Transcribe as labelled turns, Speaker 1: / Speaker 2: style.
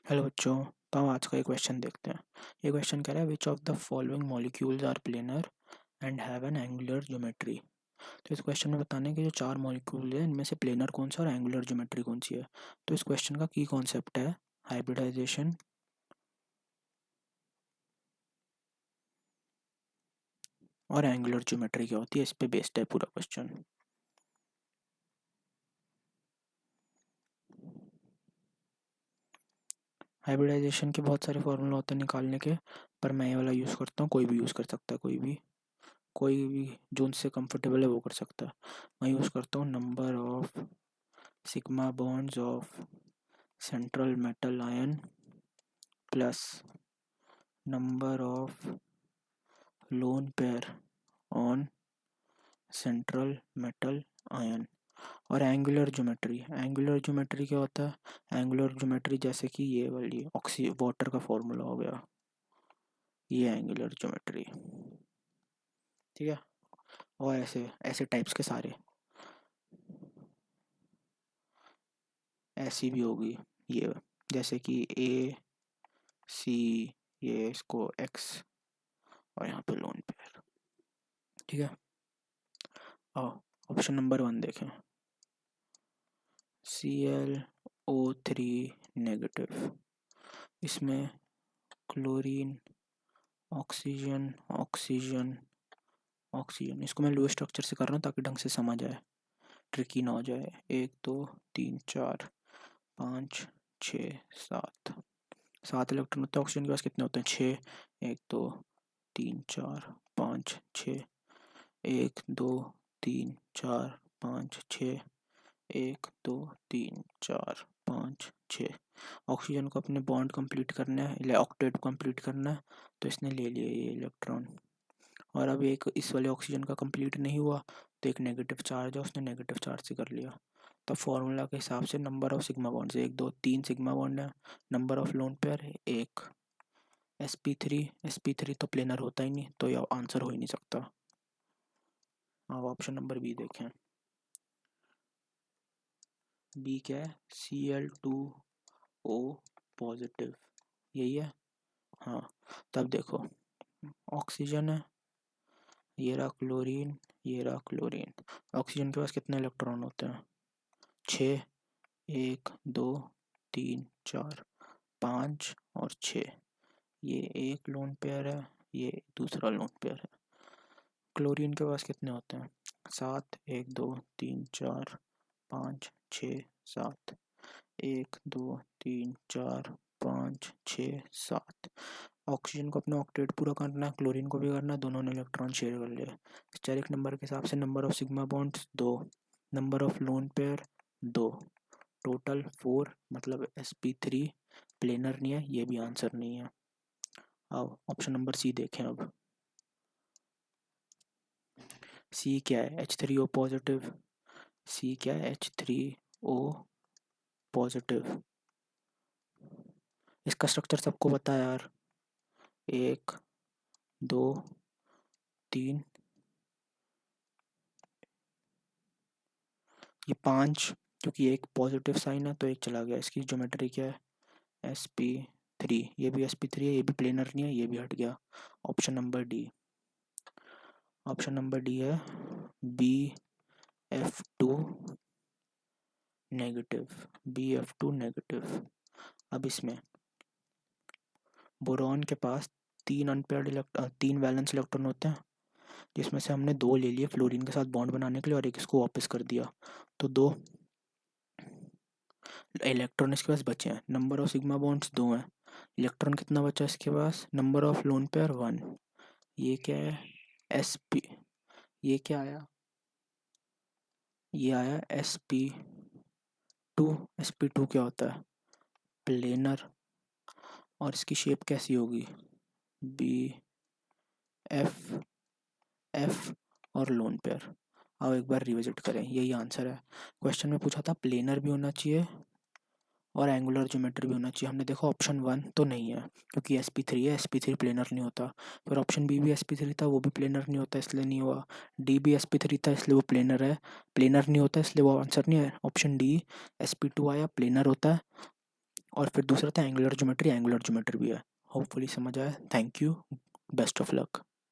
Speaker 1: Hello बच्चों। तो हम आज का ये क्वेश्चन देखते हैं। ये क्वेश्चन कह रहा है which of the following molecules are planar and have an angular geometry. तो इस क्वेश्चन में बताने हैं कि जो चार मॉलिक्यूल है इनमें से प्लेनर कौन सा और एंगुलर ज्योमेट्री कौन सी है। तो इस क्वेश्चन का की कॉन्सेप्ट है हाइब्रिडाइजेशन और एंगुलर ज्योमेट्री क्या होती है, इस पे बेस्ड है पूरा क्वेश्चन। हाइब्रिडाइजेशन के बहुत सारे फॉर्मूला होते हैं निकालने के, पर मैं ये वाला यूज़ करता हूँ। कोई भी यूज़ कर सकता है, कोई भी जो उनसे कंफर्टेबल है वो कर सकता है। मैं यूज़ करता हूँ number of sigma bonds of central metal ion plus number of lone pair on central metal ion। और एंगुलर ज्योमेट्री क्या होता है? एंगुलर ज्योमेट्री जैसे कि ये वाली ऑक्सी वाटर का फॉर्मूला हो गया, ये एंगुलर ज्योमेट्री। ठीक है। और ऐसे ऐसे टाइप्स के सारे ऐसी भी होगी ये, जैसे कि ए सी, ये इसको एक्स और यहाँ पे लोन पेयर। ठीक है। ऑप्शन नंबर 1 देखें, ClO3 नेगेटिव। इसमें क्लोरीन, ऑक्सीजन, ऑक्सीजन, ऑक्सीजन। इसको मैं लो स्ट्रक्चर से कर रहा हूँ ताकि ढंग से समझ आए, ट्रिकी ना हो जाए। 1 2 3 4 5 6 7, 7 इलेक्ट्रॉन होते हैं। ऑक्सीजन के पास कितने होते हैं? 6। 1 2 3 4 5 6, 1 2 3 4 5 6, 1 2 3 4 5 6। ऑक्सीजन को अपने बॉन्ड कंप्लीट करना है, ऑक्टेट कंप्लीट करना है, तो इसने ले लिया ये इलेक्ट्रॉन। और अब एक इस वाले ऑक्सीजन का कंप्लीट नहीं हुआ, तो एक नेगेटिव चार्ज है, उसने नेगेटिव चार्ज से कर लिया। तो फॉर्मूला के हिसाब से number of sigma bonds 1 2 3 sigma bond है, नंबर ऑफ लोन पेयर है 1। sp3 तो प्लेनर होता ही नहीं, तो ये आंसर हो ही नहीं सकता। अब ऑप्शन नंबर बी देखें। बी क्या है? Cl2O पॉजिटिव, यही है। हाँ, तब देखो ऑक्सीजन है, ये रहा क्लोरीन, ये रहा क्लोरीन। ऑक्सीजन के पास कितने इलेक्ट्रॉन होते हैं? 6। 1 2 3 4 5 और 6। ये एक लोन पेयर है, ये दूसरा लोन पेयर है। क्लोरीन के पास कितने होते हैं? 7। 1 2 3 4 5 6 7। 1 2 3 4 5 6 7। ऑक्सीजन को अपना ऑक्टेट पूरा करना है, क्लोरीन को भी करना है, दोनों ने इलेक्ट्रॉन शेयर कर लिया। स्टेरिक नंबर के हिसाब से number of sigma bonds 2, number of lone pair 2, total 4। मतलब sp3 प्लेनर नहीं है, ये भी आंसर नहीं है। अब ऑप्शन नंबर सी देखें। अब सी क्या है? H3O positive. सी क्या है? H3O positive. इसका स्ट्रक्चर सबको पता है यार, 1 2 3, ये 5, क्योंकि एक पॉजिटिव साइन है तो एक चला गया। इसकी ज्योमेट्री क्या है? sp3। ये भी sp3 है, ये भी प्लेनर नहीं है, ये भी हट गया। Option number D. Option number D है Bf2 नेगेटिव, Bf2 नेगेटिव। अब इसमें बोरॉन के पास 3 वैलेंस इलेक्ट्रॉन होते हैं, जिसमें से हमने 2 ले लिए फ्लोरीन के साथ बॉन्ड बनाने के लिए और एक इसको वापस कर दिया, तो 2 इलेक्ट्रॉन इसके पास बचे हैं। नंबर ऑफ सिग्मा बॉन्ड्स 2 हैं, इलेक्ट्रॉन कितना बचा इसके पास? Number of lone pair 1। ये क्या है? sp, ये क्या आया? ये आया sp2। sp2 क्या होता है? प्लेनर। और इसकी शेप कैसी होगी? बी एफ एफ और लोन पेयर। अब एक बार रिविजिट करें, यही आंसर है। क्वेश्चन में पूछा था प्लेनर भी होना चाहिए और एंगुलर ज्योमेट्री भी होना चाहिए। हमने देखा ऑप्शन 1 तो नहीं है, क्योंकि sp3 है, sp3 प्लेनर नहीं होता। फिर ऑप्शन बी भी sp3 था, वो भी प्लेनर नहीं होता, इसलिए नहीं हुआ। डी भी sp3 था, इसलिए वो प्लेनर है, प्लेनर नहीं होता, इसलिए वो आंसर नहीं है। ऑप्शन डी sp2 आया, प्लेनर होता है, और फिर दूसरा था एंगुलर ज्योमेट्री भी है। होपफुली समझ आया। Thank you, best of luck.